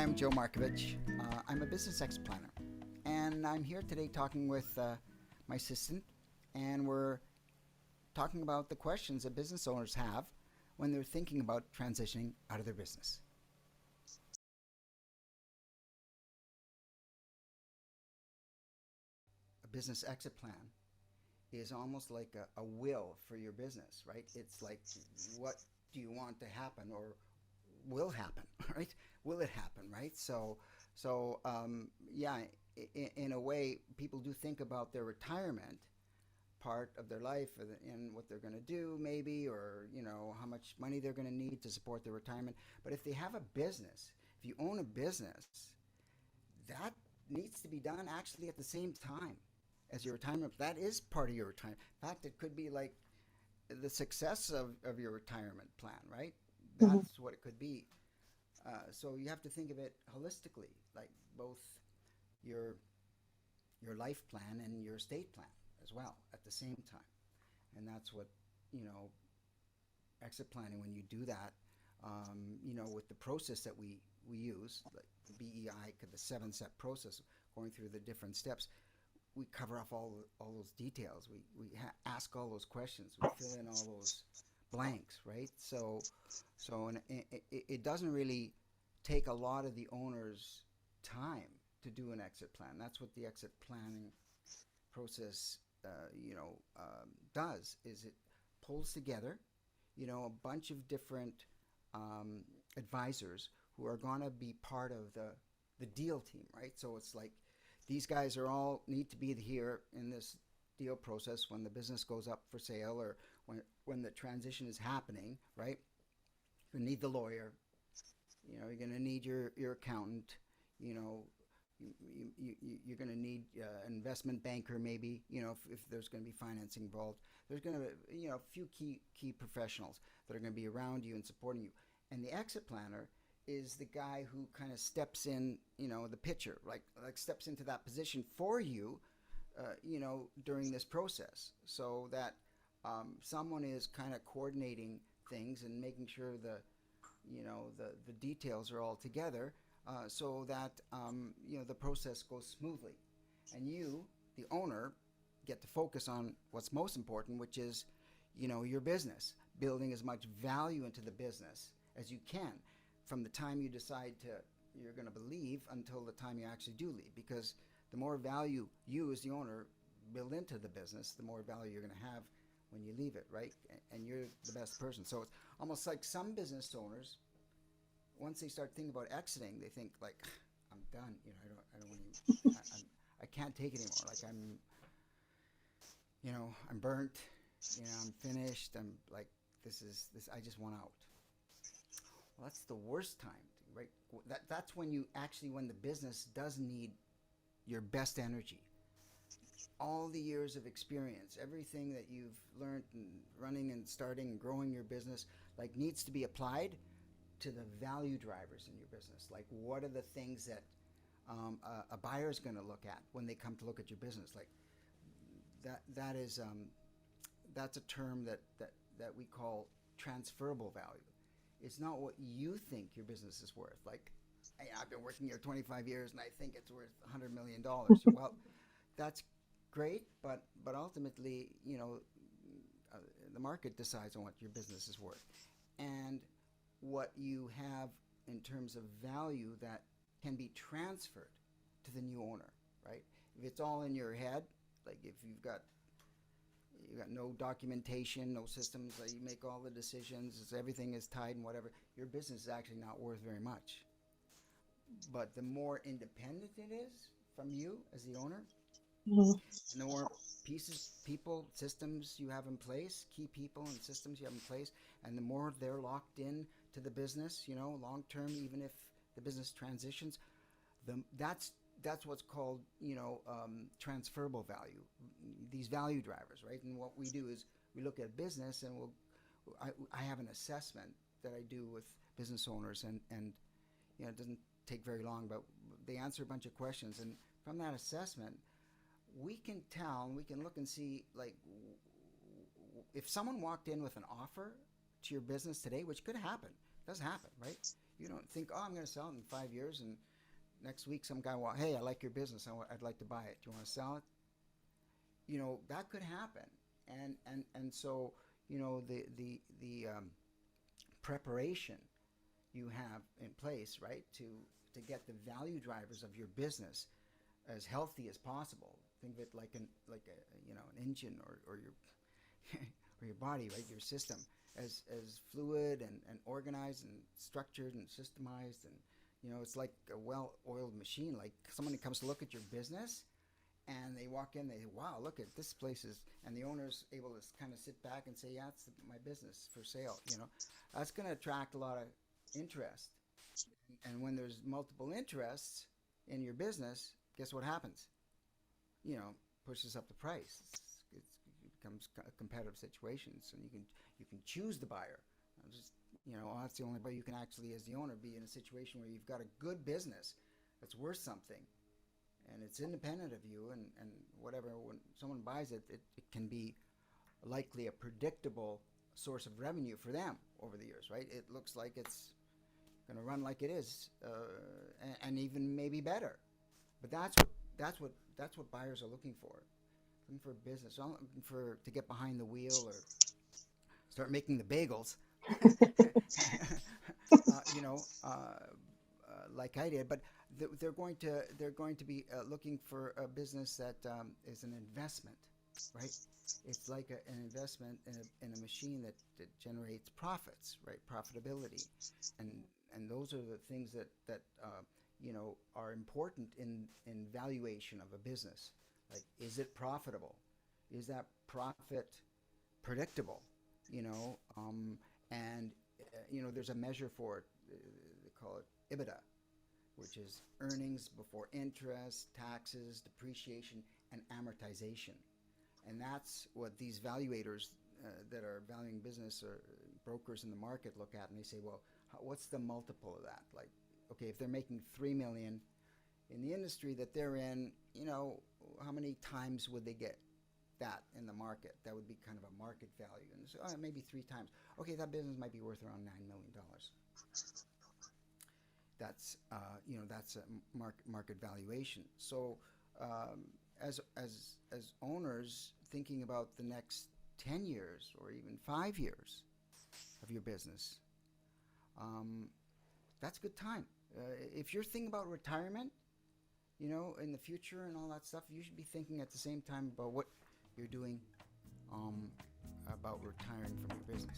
I'm Joe Markovich. I'm a business exit planner, and I'm here today talking with my assistant, and we're talking about the questions that business owners have when they're thinking about transitioning out of their business. A business exit plan is almost like a will for your business, right? It's like, what do you want to happen or will happen, right? Will it happen, right? Yeah, in a way, people do think about their retirement part of their life and what they're going to do, maybe, or how much money they're going to need to support their retirement. But if they have a business, if you own a business, that needs to be done actually at the same time as your retirement. That is part of your retirement. In fact, it could be like the success of your retirement plan, right? Mhm. That's what it could be. So you have to think of it holistically, like both your your life plan and your estate plan as well at the same time. And that's what you know exit planning. When you do that, with the process that we use, like the BEI, the 7-step process, going through the different steps, we cover off all those details. We ask all those questions. We fill in all those blanks, right? And it doesn't really take a lot of the owner's time to do an exit plan. That's what the exit planning process, does. Is it pulls together, a bunch of different um, advisors who are gonna be part of the deal team, right? So it's like these guys are all need to be here in this deal process when the business goes up for sale or when the transition is happening, right? You need the lawyer, you're going to need your accountant, you know, you're going to need an investment banker, maybe, if there's going to be financing involved. There's going to be, a few key professionals that are going to be around you and supporting you. And the exit planner is the guy who kind of steps in, the picture, like steps into that position for you, during this process, so that someone is kind of coordinating things and making sure the details are all together, so that the process goes smoothly, and you, the owner, get to focus on what's most important, which is your business, building as much value into the business as you can from the time you decide to you're going to leave until the time you actually do leave, because the more value you as the owner build into the business, the more value you're going to have when you leave it, right? And you're the best person. So it's almost like some business owners, once they start thinking about exiting, they think like, I'm done. I don't want to. I can't take it anymore. Like I'm burnt. I'm finished. I'm like, this is this. I just want out. Well, that's the worst time, right? That's when when the business does need your best energy. All the years of experience, everything that you've learned in running and starting and growing your business, like needs to be applied to the value drivers in your business. Like, what are the things that a buyer is going to look at when they come to look at your business? Like that's a term that we call transferable value. It's not what you think your business is worth. Like, hey, I've been working here 25 years and I think it's worth $100 million. Well, that's great, but ultimately, uh, the market decides on what your business is worth, and what you have in terms of value that can be transferred to the new owner, right? If it's all in your head, like if you got no documentation, no systems, you make all the decisions, everything is tied and whatever, your business is actually not worth very much. But the more independent it is from you as the owner, Mhm. and the more people, systems you have in place, key people and systems you have in place, and the more they're locked in to the business, long term, even if the business transitions, that's what's called transferable value. These value drivers, right? And what we do is we look at business, and I have an assessment that I do with business owners, and it doesn't take very long, but they answer a bunch of questions, and from that assessment, we can tell, we can look and see, like, if someone walked in with an offer to your business today, which could happen, does happen, right? You don't think, oh, I'm going to sell it in 5 years, and next week some guy hey, I like your business. I'd like to buy it. Do you want to sell it? That could happen. And so, the preparation you have in place, right, to get the value drivers of your business as healthy as possible. Think of it like an engine, or your or your body, right, your system, as fluid and organized and structured and systemized. And it's like a well-oiled machine. Like somebody comes to look at your business, and they walk in, they say, wow, look at this place is, and the owner's able to kind of sit back and say, yeah, it's my business for sale. That's going to attract a lot of interest. And when there's multiple interests in your business, guess what happens? Pushes up the price. It becomes a competitive situation. So you can choose the buyer. That's the only way you can actually, as the owner, be in a situation where you've got a good business that's worth something, and it's independent of you, and whatever. When someone buys it, it can be likely a predictable source of revenue for them over the years, right? It looks like it's going to run like it is, and even maybe better. But that's what buyers are looking for. Looking for a business, not looking to get behind the wheel or start making the bagels. you know, like I did, but they're going to be looking for a business that is an investment, right? It's like an investment in a machine that generates profits, right? Profitability, and those are the things that are important in valuation of a business. Like, is it profitable? Is that profit predictable? And there's a measure for it. They call it EBITDA, which is earnings before interest, taxes, depreciation, and amortization. And that's what these valuators that are valuing business or brokers in the market look at, and they say, well, what's the multiple of that? Like, okay, if they're making $3 million in the industry that they're in, how many times would they get that in the market? That would be kind of a market value. And so, maybe 3 times. Okay, that business might be worth around $9 million. That's that's a market valuation. So as owners thinking about the next 10 years or even 5 years of your business, that's a good time. If you're thinking about retirement, in the future and all that stuff, you should be thinking at the same time about what you're doing about retiring from your business.